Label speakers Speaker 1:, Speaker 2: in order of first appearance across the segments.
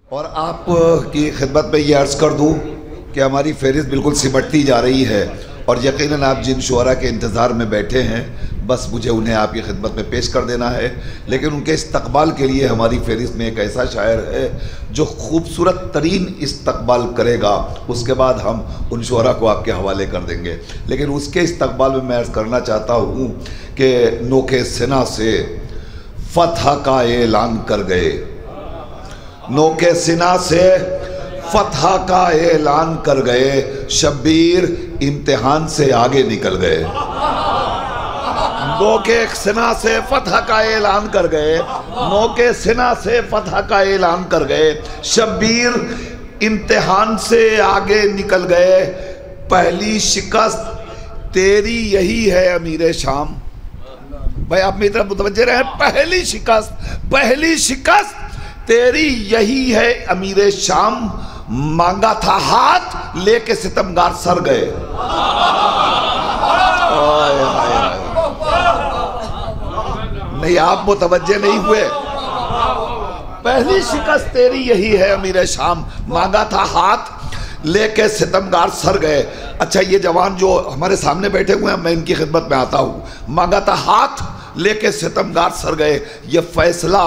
Speaker 1: और आप की खिदमत में ये अर्ज़ कर दूँ कि हमारी फहरिस्त बिल्कुल सिमटती जा रही है और यकीनन आप जिन शुअरा के इंतज़ार में बैठे हैं बस मुझे उन्हें आपकी खिदमत में पेश कर देना है। लेकिन उनके इस्तकबाल के लिए हमारी फहरिस्त में एक ऐसा शायर है जो खूबसूरत तरीन इस्तकबाल करेगा, उसके बाद हम उन शुअरा को आपके हवाले कर देंगे। लेकिन उसके इस्तकबाल में मैं अर्ज़ करना चाहता हूँ कि नोके सिना से फ़तह का ऐलान कर गए, नोके सिना से फ़तह का ऐलान कर गए, शब्बीर इम्तिहान से आगे निकल गए। नोके सिना से फ़तह का ऐलान कर गए, नोके सिना से फ़तह का ऐलान कर गए, शब्बीर इम्तिहान से आगे निकल गए। पहली शिकस्त तेरी यही है अमीर शाम। भाई आप मेरी तरफ मुतवज्जे रहे, पहली शिकस्त तेरी यही है अमीर शाम। मांगा था हाथ लेके सितमगार सर गए। नहीं आप मुतवज्जे नहीं हुए। पहली शिकस्त तेरी यही है अमीर शाम, मांगा था हाथ लेके सितमगार सर गए। अच्छा ये जवान जो हमारे सामने बैठे हुए हैं मैं इनकी खिदमत में आता हूँ। मांगा था हाथ लेके सितमगार सर गए, ये फैसला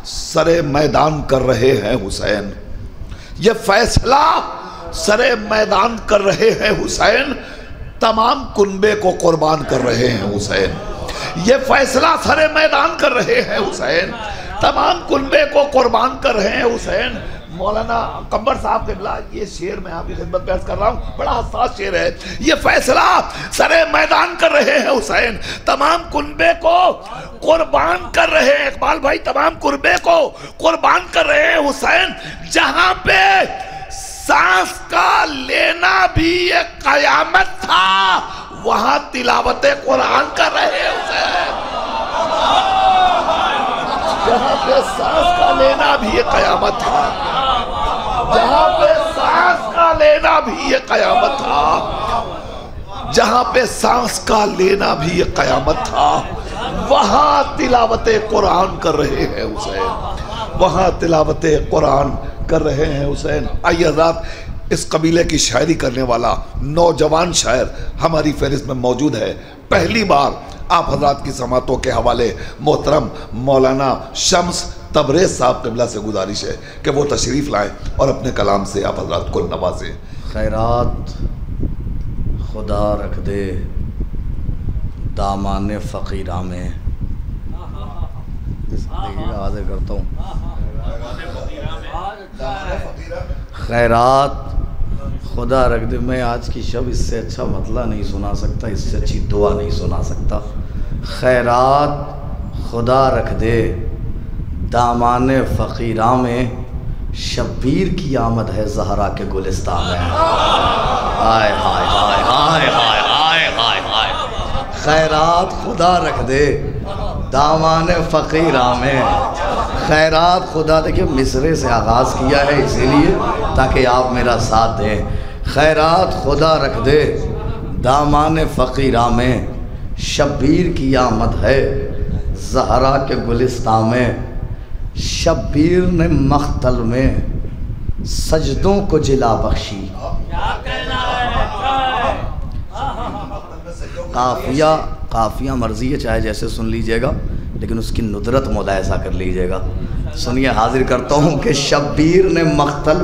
Speaker 1: सरे मैदान कर रहे हैं हुसैन, ये फैसला सरे मैदान कर रहे हैं हुसैन, तमाम कुनबे को कुर्बान कर रहे हैं हुसैन। ये फैसला सरे मैदान कर रहे हैं हुसैन, तमाम कुनबे को कुर्बान कर रहे हैं हुसैन। मौलाना कंबर साहब के बिला ये शेर मैं आपकी खिदमत में अर्ज कर रहा हूँ, बड़ा हसास शेर है। ये फैसला सरे मैदान कर रहे हैं हुसैन, तमाम कुनबे को कुर्बान कर रहे हैं। इकबाल भाई तमाम कुनबे को कुर्बान कर रहे हैं हुसैन। जहां पे सांस का लेना भी एक कयामत था, वहां तिलावते कुरान कर रहे हैं हुसैन। जहां पे सांस का लेना भी एक कयामत था, जहां पे सांस का लेना भी ये कयामत था, जहां पे सांस का लेना भी ये कयामत था, वहां तिलावते कुरान कर रहे हैं हुसैन, वहां तिलावते कुरान कर रहे हैं हुसैन। आइए हज़रात, इस कबीले की शायरी करने वाला नौजवान शायर हमारी फहरिस्त में मौजूद है। पहली बार आप हज़रात की समातों के हवाले मोहतरम मौलाना शम्स तबरेज़ साहब क़िबला से गुजारिश है कि वो तशरीफ़ लाएँ और अपने कलाम से आप हज़रात को नवाजें।
Speaker 2: खैरात खुदा रख दे दामाने फ़कीरा में, देखिएगा हाज़िर करता हूँ। खैरात खुदा रख दे, मैं आज की शब इससे अच्छा मतला नहीं सुना सकता, इससे अच्छी दुआ नहीं सुना सकता। खैरात खुदा रख दे दामाने फ़कीरा में, शब्बीर की आमद है ज़हरा के गुलिस्तान में। हाय हाय हाय हाय हाय हाय हाय हाय। खैरात खुदा रख दे दामाने फ़कीरा में, खैरात खुदा, देखिए मिसरे से आगाज़ किया है इसीलिए ताकि आप मेरा साथ दें। खैरात खुदा रख दे दामाने फ़कीरा में, शब्बीर की आमद है ज़हरा के गुलिस्तान में। शब्बीर ने मख्तल में सजदों को जिला बख्शी। काफिया मर्जी है, चाहे जैसे सुन लीजिएगा, लेकिन उसकी नुदरत मुलाहिज़ा कर लीजिएगा। सुनिए, हाजिर करता हूँ कि शब्बीर ने मख्तल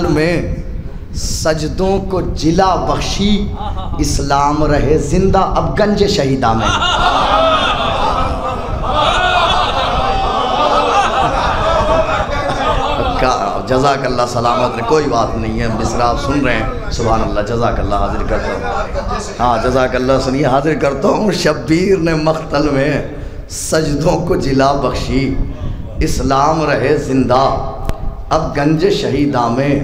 Speaker 2: में सजदों को जिला बख्शी, इस्लाम रहे जिंदा अब गंज शहीदा में। जज़ाकल्लाह सलामत, कोई बात नहीं है, मिसरा आप सुन रहे हैं, सुभान अल्लाह, जज़ाकल्लाह, हाजिर करता हूँ। हाँ जज़ाकल्लाह, सुनिए, हाजिर करता हूँ। शब्बीर ने मख्तल में सजदों को जिला बख्शी, इस्लाम रहे जिंदा अब गंज शहीदा में।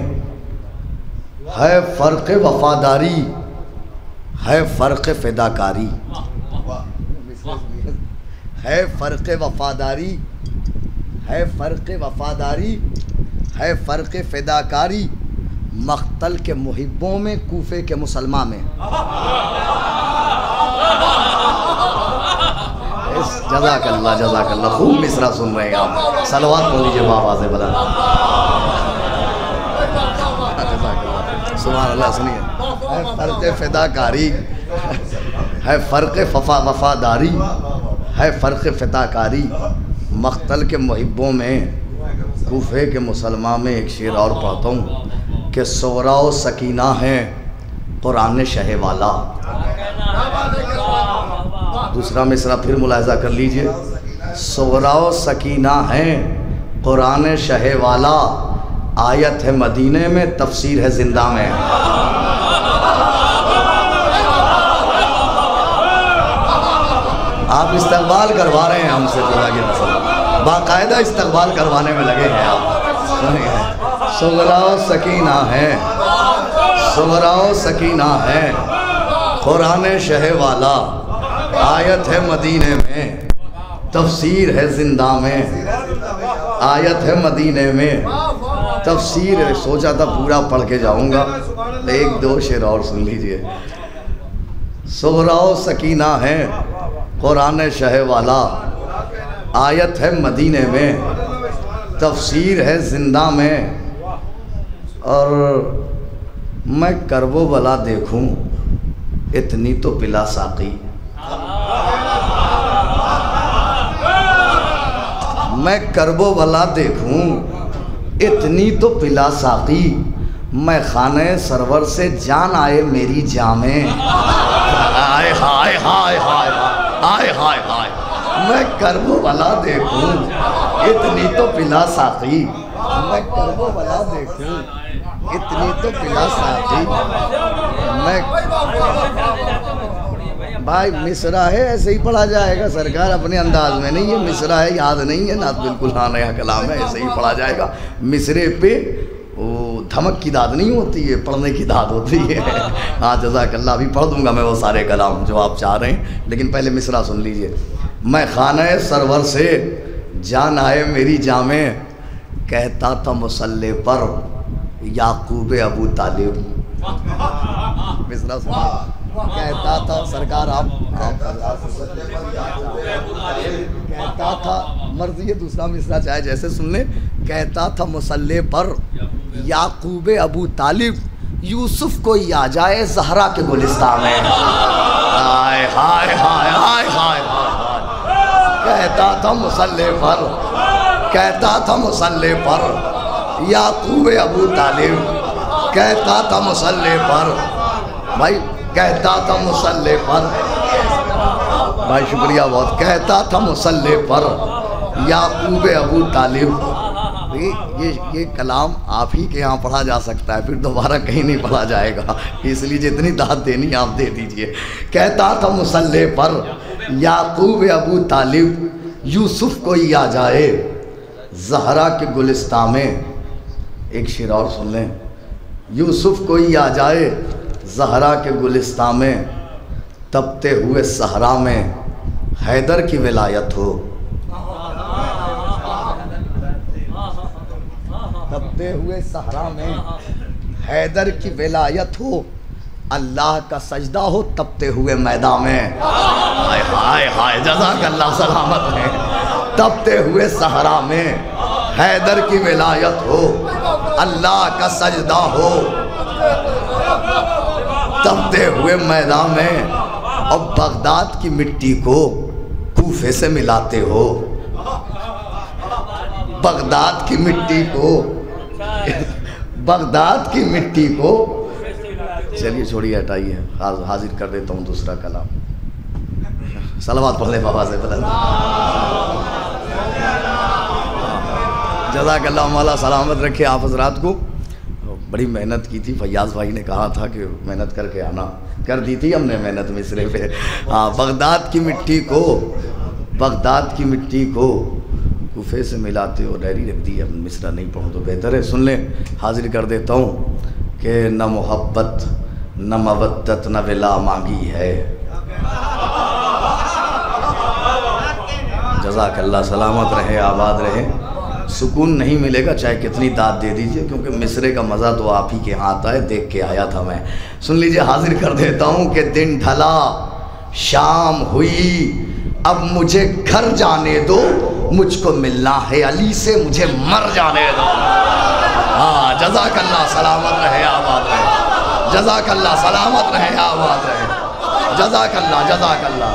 Speaker 2: है फ़र्क़ वफ़ादारी, है फ़र्क़ फ़िदाकारी, है फ़र्क़ वफ़ादारी, है फ़र्क़ वफ़ादारी, है फ़र्क़ फ़िदाकारी, मख्तल के मुहिब्बों में, कूफे के मुसलमान में। जज़ाकल्लाह जज़ाकल्लाह, खूब मिसरा सुन रहे हैं आप। सलवात पढ़ लीजिए बाबा से बुलंद। सुभान अल्लाह। सुनिए, है फ़र्क़ फ़िदाकारी, है फ़र्क़ वफ़ादारी, है फ़र्क़ फ़िदाकारी मख्तल के मुहिब्बों में। कूफे के मुसलमान में एक शेर और पढ़ता हूँ कि सोरा व सकीना है कुरान शह वाला। दूसरा मिसरा फिर मुलाहिज़ा कर लीजिए, सोरा व सकीना है कुरान शह वाला, आयत है मदीने में, तफसीर है जिंदा में। आप इस्तक़बाल करवा रहे हैं हमसे खुदा की कसम, बाकायदा इस्तक़बाल करवाने में लगे हैं आप। सुनिए, सुगरा व सकीना है, सुगरा व सकीना है कुरान शह वाला, आयत है मदीने में, तफसीर है जिंदा में। आयत है मदीने में, तफसीर है। सोचा था पूरा पढ़ के जाऊंगा, एक दो शेर और सुन लीजिए। सुगरा व सकीना है कुरान शह वाला, आयत है मदीने में, तफसीर है जिंदा में। और मैं करबो बला देखूं इतनी तो पिला साकी, मैं करबो बला देखूं इतनी तो पिला साकी, मैं खाने सरवर से जान आए मेरी जामे। हाय हाय हाय हाय हाय हाय हाय, मैं करबो बला देखूं इतनी तो पिला साकी, मैं करबो बला देखूं इतनी तो पिला साकी। मैं भाई मिसरा है, ऐसे ही पढ़ा जाएगा सरकार, अपने अंदाज में नहीं है। मिसरा है, याद नहीं है ना, बिल्कुल हाँ नया कलाम है, ऐसे ही पढ़ा जाएगा। मिसरे पे वो धमक की दाद नहीं होती है, पढ़ने की दाद होती है। हाँ जज़ाकल्लाह, अभी पढ़ दूंगा मैं वो सारे कलाम जो आप चाह रहे हैं, लेकिन पहले मिसरा सुन लीजिए। मैं खाने सरवर से जान आए मेरी जामे, कहता था मुसल्ले पर याकूब अबू तालिब। मिसरा सुन, कहता था सरकार आप कहता था, मर्जी है दूसरा मिसरा चाहे जैसे सुन ले। कहता था मुसल्ले पर याकूब अबू तालिब, यूसुफ को आ जाए ज़हरा के गुलिस्तान में। हाय हाय हाय हाय हाय, कहता था मुसल्ले पर, कहता था मुसल्ले पर याकूब अबू तालिब, कहता था मुसल्ले पर, भाई कहता था मुसल्ले पर, भाई शुक्रिया बहुत, कहता था मुसल्ले पर याकूब अबू तालिब। ये कलाम आप ही के यहाँ पढ़ा जा सकता है, फिर दोबारा कहीं नहीं पढ़ा जाएगा, इसलिए जितनी दाद देनी आप दे दीजिए। कहता था मुसल्ले पर याकूब अबू तालिब, यूसुफ को ही आ जाए ज़हरा के गुलिस्तान में। एक शेर और सुन लें, यूसुफ को ही आ जाए ज़हरा के गुलिस्तान में, तपते हुए सहरा में हैदर की विलायत हो। तपते हुए सहरा में हैदर की विलायत हो, अल्लाह का सजदा हो तपते हुए मैदान में। हाय हाय हाय, जज़ाकल्लाह सलामत है। तपते हुए सहरा में हैदर की विलायत हो, अल्लाह का सजदा हो तपते हुए मैदान में। और बगदाद की मिट्टी को कूफे से मिलाते हो, बगदाद की मिट्टी को, बगदाद की मिट्टी को। चलिए छोड़िए, हटाइए, हाजिर कर देता हूँ दूसरा कलाम। सलवात पढ़ ले बाबा से बुलंद। जज़ाकल्लाह मौला सलामत रखे आप हज़रात को। बड़ी मेहनत की थी, फैयाज़ भाई ने कहा था कि मेहनत करके आना, कर दी थी हमने मेहनत मिसरे पे। हाँ, बगदाद की मिट्टी को, बगदाद की मिट्टी को कूफे से मिलाते हो। डायरी रख दी, अब मिसरा नहीं पढ़ूँ तो बेहतर है, सुन लें। हाजिर कर देता हूँ कि न मोहब्बत न मवद्दत न विला मांगी है। जज़ाकल्लाह, सलामत रहे, आबाद रहे। सुकून नहीं मिलेगा चाहे कितनी दाद दे दीजिए, क्योंकि मिसरे का मज़ा तो आप ही के यहाँ आता है, देख के आया था मैं। सुन लीजिए, हाजिर कर देता हूँ कि दिन ढला शाम हुई अब मुझे घर जाने दो, मुझको मिलना है अली से, मुझे मर जाने दो। हाँ, जज़ाकल्लाह, सलामत रहे, आबाद रहे, जज़ाकल्लाह, सलामत रहे, आबाद रहे, जज़ाकल्लाह, जज़ाकल्लाह।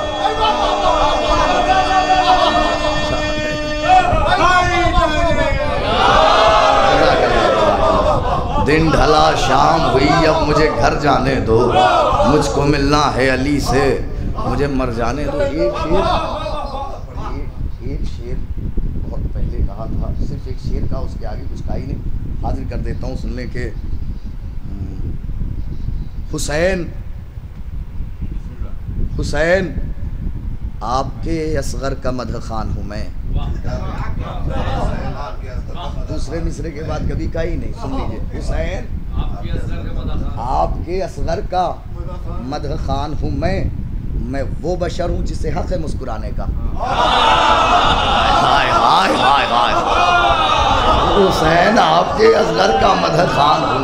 Speaker 2: दिन ढला शाम हुई, अब मुझे घर जाने दो, मुझको मिलना है अली से, मुझे मर जाने दो। एक शेर बहुत पहले कहा था, सिर्फ एक शेर का, उसके आगे कुछ कहा ही नहीं। हाजिर कर देता हूँ सुनने के। हुसैन हुसैन आपके असगर का मदह खान हूँ मैं। दूसरे मिसरे के बाद कभी का ही नहीं। सुन लीजिए, हुसैन आपके असगर का मदह खान हूँ मैं वो बशर हूँ जिसे हक है मुस्कुराने का। हाय हाय हाय हाय। हुसैन आपके असगर का मदह खान हूँ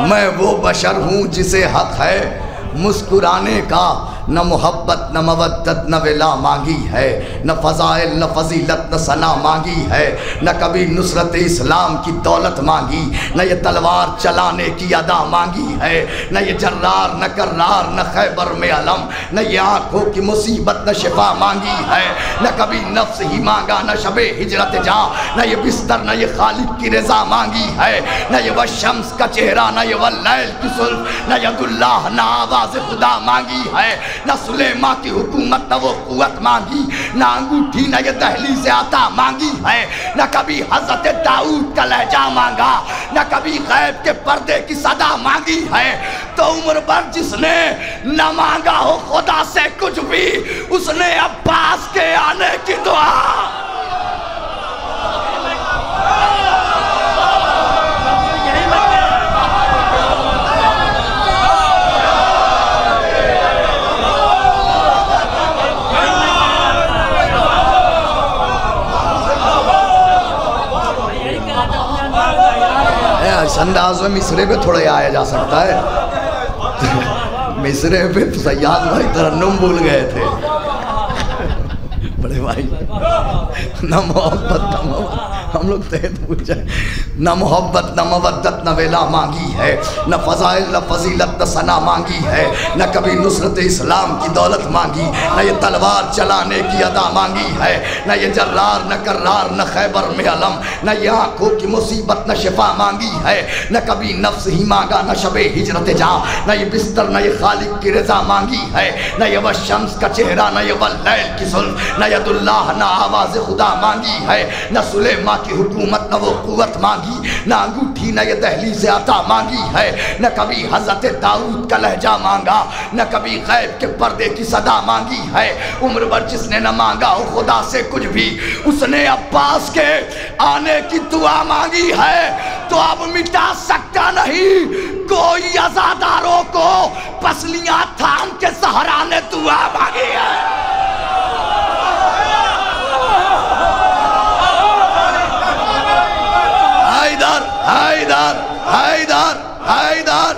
Speaker 2: मैं वो बशर हूँ जिसे हक है मुस्कुराने का। न मोहब्बत न मवद्दत न विला मांगी है, न फ़ज़ाइल न फजीलत न सना मांगी है, न कभी नुसरत इस्लाम की दौलत मांगी, न ये तलवार चलाने की अदा मांगी है, न ये जर्रार न कर्रार न खैबर में अलम, न ये आँखों की मुसीबत न शिफा मांगी है, न कभी नफ्स ही मांगा न शबे हिजरत जा, न ये बिस्तर न ये खालिक की रज़ा मांगी है, न ये वह शम्स का चेहरा न ये वह लैल की सुल्फ़, न यदुल्लाह न आवाज़ खुदा मांगी है, न सुलेमा की हुकूमत न वो कुव्वत मांगी, न अंगूठी न ये दहली से आता मांगी है, न कभी हज़रत दाऊद का लहजा मांगा, न कभी गैब के पर्दे की सदा मांगी है। तो उम्र भर जिसने न मांगा हो खुदा से कुछ भी, उसने अब्बास के आने की दुआ। इस अंदाज में मिसरे पे थोड़ा आया जा सकता है। मिसरे पे सयाद भाई तरन्नुम भूल गए थे बड़े भाई। न मोहब्बत हम लोग तहत भूल जाए। न मोहब्बत न मवद्दत न वेला मांगी है, न फ़ज़ाइल न फजीलत न सना मांगी है, न कभी नुसरत इस्लाम की दौलत मांगी, न ये तलवार चलाने की अदा मांगी है, न ये जर्रार न कर्रार न खैबर में अलम, न ये आँखों की मुसीबत न शिफा मांगी है, न कभी नफ्स ही मांगा न शबे हिजरत जा, न ये बिस्तर न ये खालिक की रज़ा मांगी है, न ये वह शम्स का चेहरा न ये वह लैल की सुल्फ़, न यदुल्लाह न आवाज़ खुदा मांगी है, न सुलेमा की हुकूमत न वो कुव्वत मांगी, न अंगूठी न ये दहली से आता मांगी है, न कभी हज़रत दाऊद का लहजा मांगा, न कभी गैब के पर्दे की सदा मांगी है। उम्र भर जिसने न मांगा हो खुदा से कुछ भी, उसने अब्बास के आने की दुआ मांगी है। तो अब मिटा सकता नहीं कोई अज़ादारों को, पसलियां थाम के सहरा ने दुआ मांगी है। हैदर हैदर हैदर हैदर।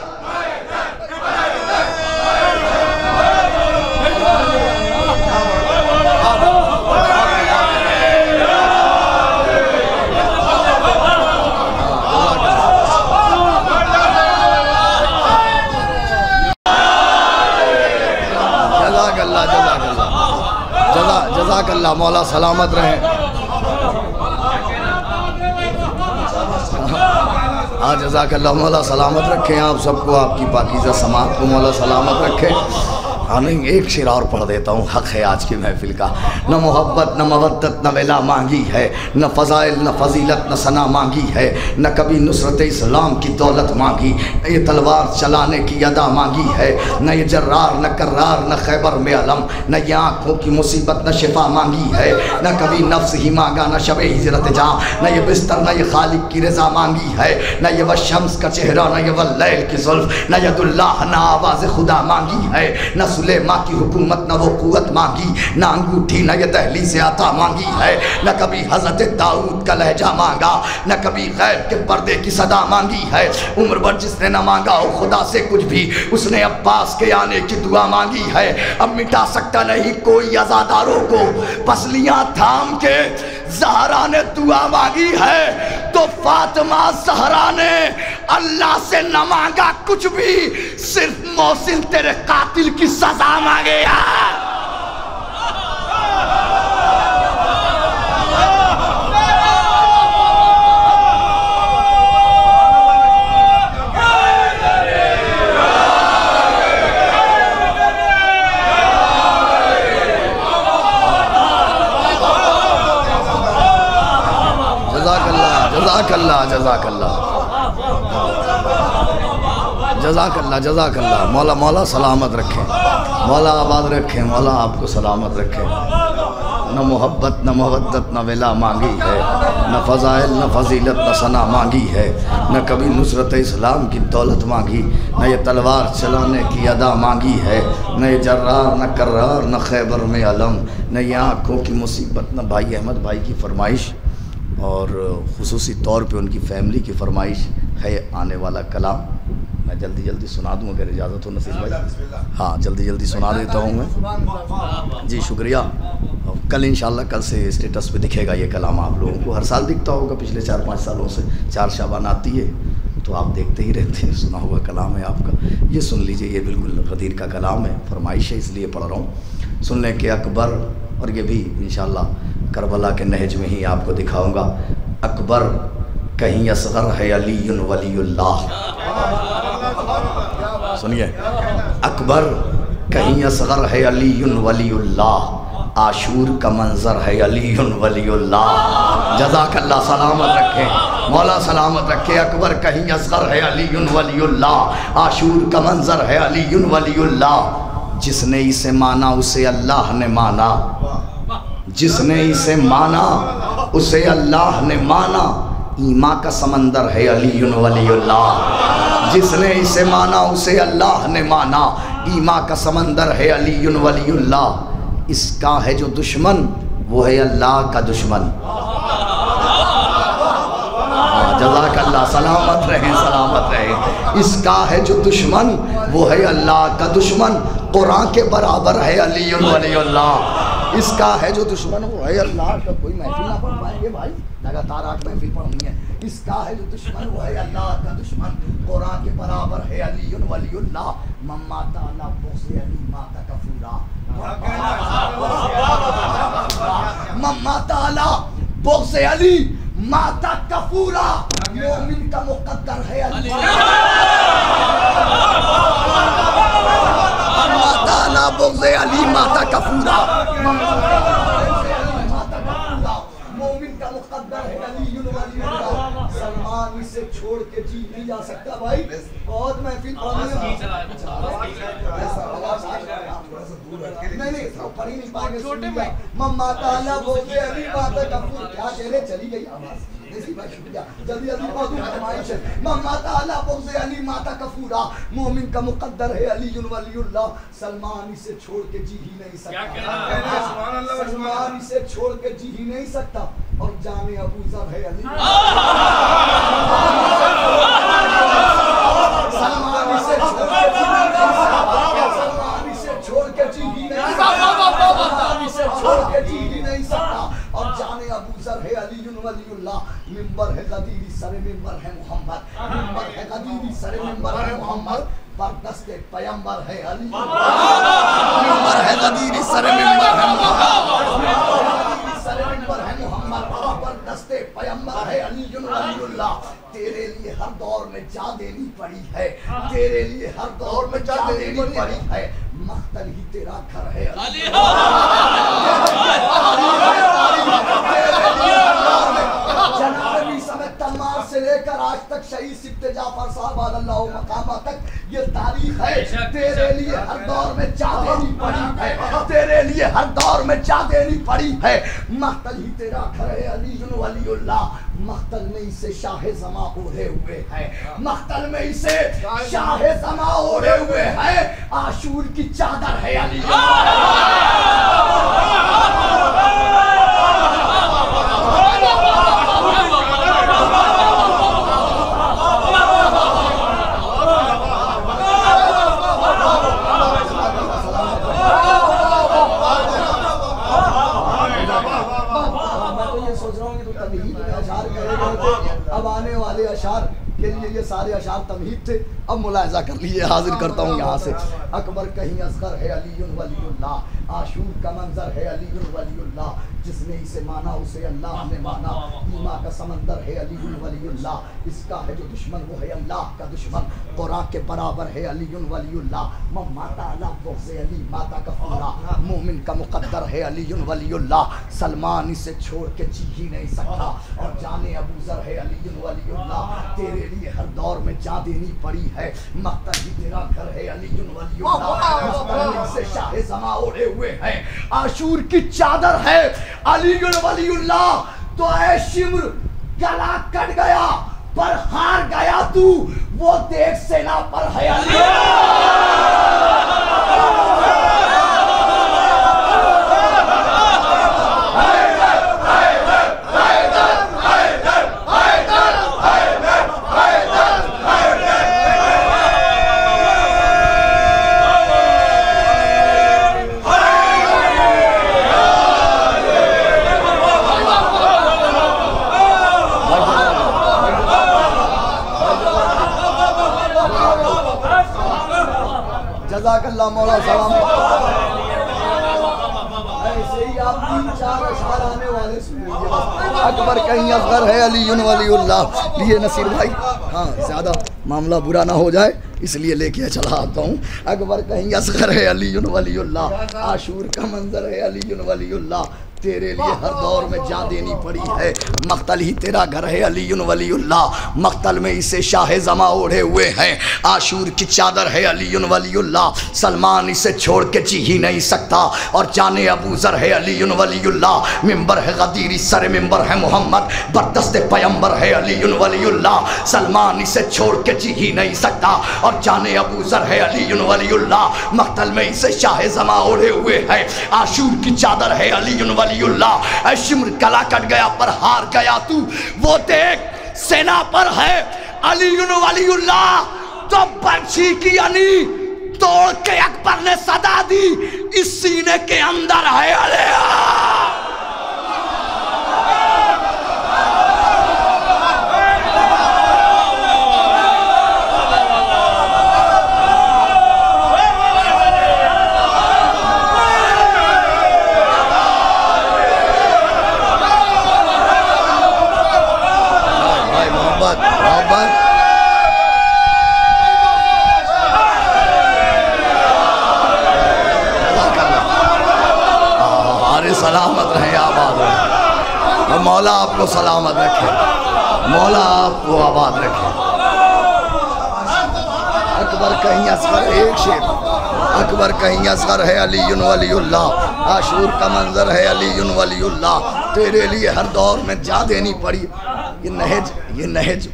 Speaker 2: जज़ाकल्लाह जज़ाकल्लाह जज़ाकल्लाह। मौला सलामत रहे। हाँ जज़ाकल्लाह। मौला सलामत रखें आप सबको, आपकी पाकीज़ा समात को मौला सलामत रखें। हाँ नहीं, एक शेर और पढ़ देता हूँ, हक़ है आज की महफिल का। न मोहब्बत न मवद्दत न वेला मांगी है, न फ़ज़ाइल न फजीलत न सना मांगी है, न कभी नुसरत इस्लाम की दौलत मांगी, न ये तलवार चलाने की अदा मांगी है, न ये जर्रार न कर्रार न खैबर में अलम, न ये आँखों की मुसीबत न शिफा मांगी है, न कभी नफ्स ही मांगा न शबे हिजरत जा, न ये बिस्तर न ये खालिक की रज़ा मांगी है, न ये वह शम्स का चेहरा न ये वह लैल की जुल्फ़, न यदुल्लाह न आवाज़ खुदा मांगी है, न सुलेमा की हुकूमत न वो कुव्वत मांगी, न अंगूठी न ये दहली से आता मांगी है, न कभी हजरत दाऊद का लहजा मांगा, न कभी गैब के पर्दे की सदा मांगी है। उम्र भर जिसने न मांगा हो खुदा से कुछ भी, उसने अब्बास के आने की दुआ मांगी है। अब मिटा सकता नहीं कोई अज़ादारों को, पसलियां थाम के ज़हरा ने दुआ मांगी है। तो फातिमा ज़हरा ने अल्लाह से न मांगा कुछ भी, सिर्फ मोहसिन तेरे कातिल की सजा मांगे यार। जज़ाकल्लाह जज़ाकल्लाह। मौला मौला सलामत रखें, मौला आबाद रखें, मौला आपको सलामत रखें। न मोहब्बत न मवद्दत न विला मांगी है, न फ़ज़ाइल न फजीलत न सना मांगी है, न कभी नुसरत इस्लाम की दौलत मांगी, न ये तलवार चलाने की अदा मांगी है, न ये जर्रार न कर्रार न खैबर में अलम, न ये आँखों की मुसीबत, न भाई अहमद भाई की फरमाइश और ख़ुसूसी तौर पे उनकी फ़ैमिली की फरमाइश है आने वाला कलाम। मैं जल्दी जल्दी सुना दूँ अगर इजाज़त हो नसीब भाई। हाँ जल्दी जल्दी सुना देता हूँ मैं जी, शुक्रिया। कल इंशाल्लाह कल से स्टेटस पे दिखेगा ये कलाम आप लोगों को, हर साल दिखता होगा, पिछले 4-5 सालों से 4 शाबान आती है तो आप देखते ही रहते हैं, सुना हुआ कलाम है आपका। ये सुन लीजिए, ये बिल्कुल गदीर का कलाम है, फरमाइश है इसलिए पढ़ रहा हूँ। सुन लें कि अकबर, और ये भी इंशाल्लाह करबला के नहज में ही आपको दिखाऊँगा। अकबर कहीं असग़र है अलीयुन वलीउल्लाह, सुनिए। अकबर कहीं असग़र है अलीयुन वलीउल्लाह, आशूर का मंजर है अलीयुन वलीउल्लाह। जज़ाकल्लाह, सलामत रखें मौला, सलामत रखे। अकबर कहीं असग़र है अलीयुन वलीउल्लाह, आशूर का मंजर है अलीयुन वलीउल्लाह। जिसने इसे माना उसे अल्लाह ने माना, जिसने इसे माना उसे अल्लाह ने माना। ईमा का समंदर है अलीयुन वलीउल्लाह, जिसने इसे माना उसे अल्लाह ने माना। ईमा का समंदर है अलीयुन वलीउल्लाह। इसका है जो दुश्मन वो है अल्लाह का दुश्मन। जज़ाकल्लाह, सलामत रहें सलामत रहें। इसका है जो दुश्मन वो है अल्लाह का दुश्मन। कुरान के बराबर है अलीयुन वलीउल्लाह। इसका है जो दुश्मन वो है अल्लाह का। कोई महफिल ना पढ़ पाएंगे भाई, लगातार 8 महफिल पढ़नी है। इसका है जो दुश्मन वो है अल्लाह का दुश्मन। कुरान के बराबर है अलीयुन वलीउल्लाह। मम्मा ताला बोसे अली माता कफूरा, मम्मा ताला बोसे अली माता कफूरा। मोमिन का मुकद्दर है अली, मम्मा ताला बोसे अली माता कफूरा। मोमिन का मुकद्दर है अलीयुन वलीउल्लाह। सलमान इसे छोड़ के जी नहीं जा सकता भाई, बहुत महफिल पढ़नी है। नहीं पढ़ी नहीं पाएंगे। मम्मा ताला बोसे अली माता कफूर, क्या कह रहे, चली गई आवाज़। जल्दी जल्दी फरमाइश है। मम्मा ताला बोसे अली माता कफूरा। मोमिन का मुकद्दर है अलीयुन वलीउल्लाह। सलमान इसे छोड़ के जी ही नहीं सकता, सलमान इसे छोड़ के जी ही नहीं सकता। और जाने अबू ज़र है अली, सलमान इसे छोड़ के जी ही नहीं सकता, सलमान इसे छोड़ के जी ही नहीं सकता। और जाने अबू ज़र है अलीयुन वलीउल्लाह। मिंबर है गदीरी सरे मिंबर है मोहम्मद, मिंबर है गदीरी सरे मिंबर है मोहम्मद। पर दस्ते पैगंबर है अली, मिंबर है गदीरी सरे मिंबर है मोहम्मद, सरे मिंबर है मोहम्मद। पर दस्ते पैगंबर है अलीयुन वलीउल्लाह। तेरे लिए हर दौर में जा देनी पड़ी है, तेरे लिए हर दौर में जा देनी पड़ी है। मख्तल ही तेरा घर है अली, जनाब भी समय तलवार से लेकर आज आज तक शहीद सिफ्ते जाफर साहब अल्लाह मकामा तक ये तारीख है। तेरे लिए हर दौर में जा देनी पड़ी है, तेरे लिए हर दौर में जा देनी पड़ी है। मख्तल ही तेरा घर है अली वलीउल्लाह, मख्तल में इसे शाह जमा ओढ़े हुए है, मख्तल में इसे शाह जमा ओढ़े हुए है। आशूर की चादर है अली अब आने वाले अशार के लिए ये सारे अशार तमहीद थे। अब मुलाहिजा कर लीजिए, हाजिर करता हूँ यहाँ से। अकबर कहीं असगर है अली वलीउल्लाह, आशूर का मंजर है अली वलीउल्लाह, जिसने इसे माना उसे अल्लाह ने माना। ईमा का समंदर है अली वलीउल्लाह, इसका है जो दुश्मन वो है अल्लाह का दुश्मन। कुरान के बराबर है अली वलीउल्लाह, माता अला से अली माता का पूरा। मोमिन का मुकद्दर है अली वलीउल्लाह, सलमान इसे छोड़ के जी ही नहीं सकता। और जाने अबूजर है अली वलीउल्लाह, तेरे लिए हर दौर में जा देनी पड़ी है। मख्तल ही तेरा घर है अली वलीउल्लाह, से शाह जमा ओढ़े हुए हैं। आशूर की चादर है अली वलीउल्लाह। तो ऐ शिम्र गला कट गया पर हार गया तू, वो देख सेना पर है अली। जज़ाकल्लाह मौला सलाम। ऐसे ही आप 3-4 अशआर आने वाले सुन लीजिए। अकबर कहीं असगर है अली वलीउल्लाह। लिए नसीर भाई, हाँ ज़्यादा मामला बुरा ना हो जाए इसलिए लेके चला आता हूँ। अकबर कहीं असगर है अली वलीउल्लाह, आशूर का मंजर है अली वलीउल्लाह, तेरे लिए हर दौर में जा देनी पड़ी है। मख्तल ही तेरा घर है अली वलीउल्लाह, मख्तल में इसे शाह जमा ओढ़े हुए हैं। आशूर की चादर है अली वलीउल्लाह, सलमान इसे छोड़ के जी ही नहीं सकता। और जाने अबूजर है अली वलीउल्लाह, मिंबर है गदीरी सर मिंबर है मोहम्मद, बरदस्त पैगंबर है अली वलीउल्लाह, सलमान इसे छोड़ के जी ही नहीं सकता। और जाने अबूजर है अली वलीउल्लाह, मख्तल में इसे शाह जमा ओढ़े हुए है। आशूर की चादर है अली वलीउल्लाह, शिम्र गला कट गया पर हार गया तू, वो देख सेना पर है अली वलीउल्लाह। तो बर्छी की अनी तोड़ के अकबर ने सदा दी, इस सीने के अंदर है अली। सलामत रहे, आबाद रहे। और मौला आपको सलामत रखे, मौला आपको आबाद रखे। अकबर कहीं असगर, एक शेर, अकबर कहीं असगर है अली वलीउल्लाह, आशूर का मंजर है अली वलीउल्लाह, तेरे लिए हर दौर में जा देनी पड़ी। ये नहज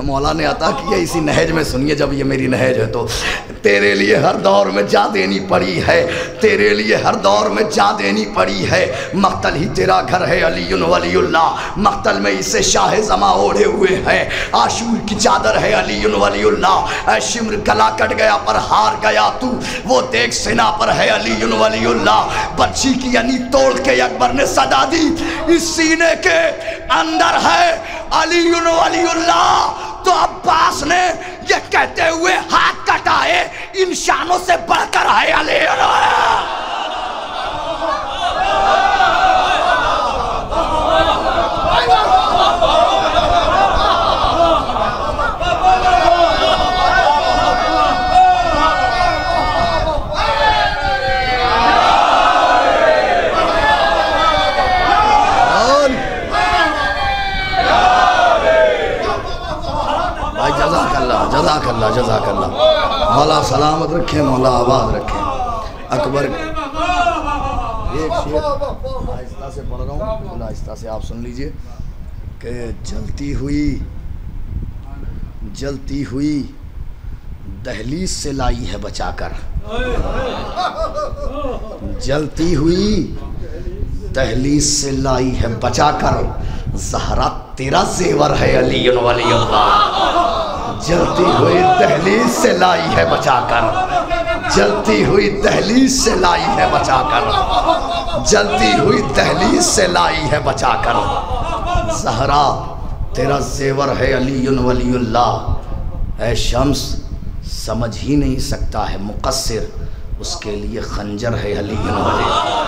Speaker 2: मौला ने अता किया, इसी नहज में सुनिए। जब ये मेरी नहज है तो तेरे लिए हर दौर में जा देनी पड़ी है, तेरे लिए हर दौर में जा देनी पड़ी है। मख्तल ही तेरा घर है अली वलीउल्लाह, मख्तल में इसे शाह जमा ओढ़े हुए हैं। आशूर की चादर है अली वलीउल्लाह, शिम्र गला कट गया पर हार गया तू, वो देख सेना पर है अली वलीउल्लाह। बर्छी की अनी तोड़ के अकबर ने सदा दी, इस सीने के अंदर है अली वलीउल्लाह। तो अब्बास ने ये कहते हुए हाथ कटाए, इन शानों से बढ़कर है अली। जज़ाकल्लाह जज़ाकल्लाह। मौला सलामत रखें, मौला आबाद रखें। अकबर एक शेर आहिस्ता से पढ़ रहा हूँ, आहिस्ता से आप सुन लीजिए कि जलती हुई दहलीज से लाई है बचाकर, जलती हुई दहलीज से लाई है बचाकर, ज़हरा तेरा जेवर है अली वलीउल्लाह। जलती हुई दहलीज से लाई है बचाकर, जलती हुई दहलीज से लाई है बचाकर, जलती हुई दहलीज से लाई है बचाकर, ज़हरा तेरा जेवर है अली वलीउल्लाह। ऐ शम्स समझ ही नहीं सकता है मुक़स्सिर, उसके लिए खंजर है अली वलीउल्लाह।